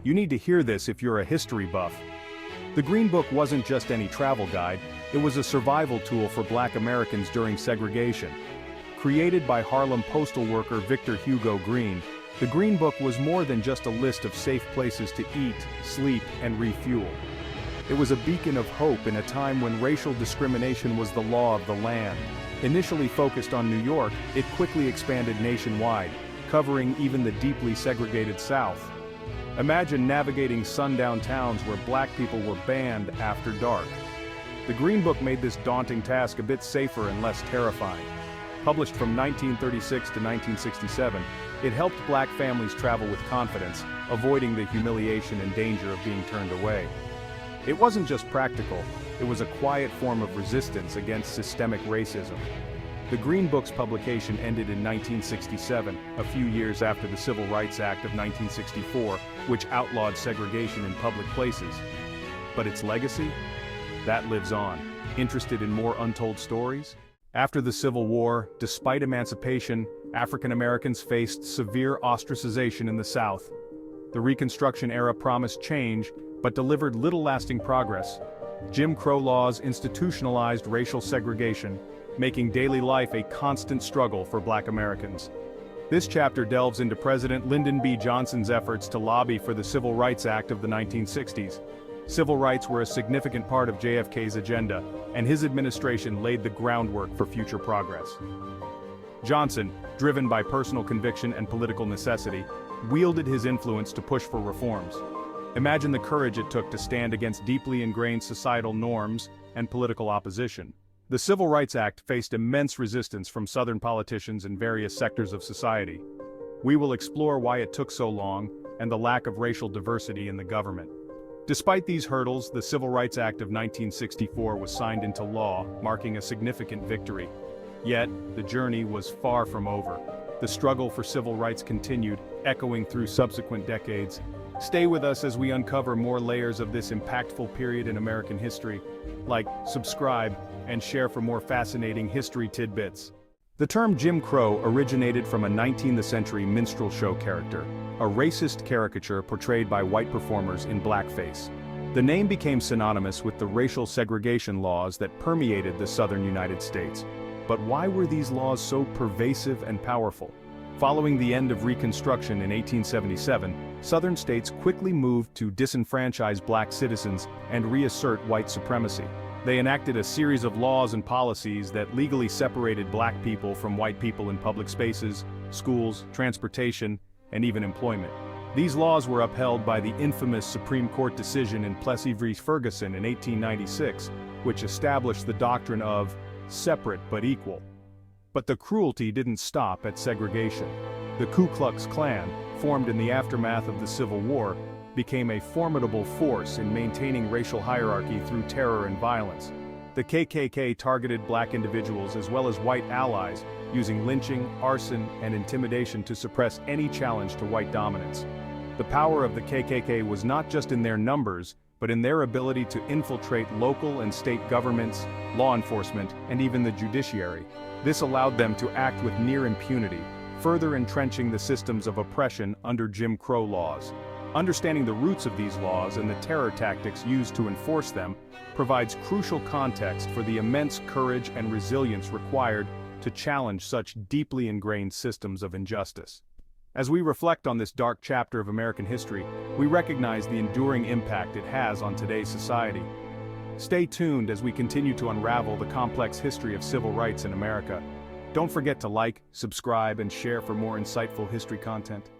You need to hear this if you're a history buff. The Green Book wasn't just any travel guide, it was a survival tool for Black Americans during segregation. Created by Harlem postal worker Victor Hugo Green, the Green Book was more than just a list of safe places to eat, sleep, and refuel. It was a beacon of hope in a time when racial discrimination was the law of the land. Initially focused on New York, it quickly expanded nationwide, covering even the deeply segregated South. Imagine navigating sundown towns where Black people were banned after dark. The Green Book made this daunting task a bit safer and less terrifying. Published from 1936 to 1967, it helped Black families travel with confidence, avoiding the humiliation and danger of being turned away. It wasn't just practical, it was a quiet form of resistance against systemic racism. The Green Book's publication ended in 1967, a few years after the Civil Rights Act of 1964, which outlawed segregation in public places. But its legacy? That lives on. Interested in more untold stories? After the Civil War, despite emancipation, African Americans faced severe ostracization in the South. The Reconstruction era promised change, but delivered little lasting progress. Jim Crow laws institutionalized racial segregation, making daily life a constant struggle for Black Americans. This chapter delves into President Lyndon B. Johnson's efforts to lobby for the Civil Rights Act of the 1960s. Civil rights were a significant part of JFK's agenda, and his administration laid the groundwork for future progress. Johnson, driven by personal conviction and political necessity, wielded his influence to push for reforms. Imagine the courage it took to stand against deeply ingrained societal norms and political opposition. The Civil Rights Act faced immense resistance from Southern politicians in various sectors of society. We will explore why it took so long and the lack of racial diversity in the government. Despite these hurdles, the Civil Rights Act of 1964 was signed into law, marking a significant victory. Yet, the journey was far from over. The struggle for civil rights continued, echoing through subsequent decades. Stay with us as we uncover more layers of this impactful period in American history. Like, subscribe, and share for more fascinating history tidbits. The term Jim Crow originated from a 19th century minstrel show character, a racist caricature portrayed by white performers in blackface. The name became synonymous with the racial segregation laws that permeated the southern United States. But why were these laws so pervasive and powerful? Following the end of Reconstruction in 1877, southern states quickly moved to disenfranchise Black citizens and reassert white supremacy. They enacted a series of laws and policies that legally separated Black people from white people in public spaces, schools, transportation, and even employment. These laws were upheld by the infamous Supreme Court decision in Plessy v. Ferguson in 1896, which established the doctrine of separate but equal. But the cruelty didn't stop at segregation. The Ku Klux Klan, formed in the aftermath of the Civil War, became a formidable force in maintaining racial hierarchy through terror and violence. The KKK targeted Black individuals as well as white allies, using lynching, arson, and intimidation to suppress any challenge to white dominance. The power of the KKK was not just in their numbers, but in their ability to infiltrate local and state governments, law enforcement, and even the judiciary. This allowed them to act with near impunity, further entrenching the systems of oppression under Jim Crow laws. Understanding the roots of these laws and the terror tactics used to enforce them provides crucial context for the immense courage and resilience required to challenge such deeply ingrained systems of injustice. As we reflect on this dark chapter of American history, we recognize the enduring impact it has on today's society. Stay tuned as we continue to unravel the complex history of civil rights in America. Don't forget to like, subscribe, and share for more insightful history content.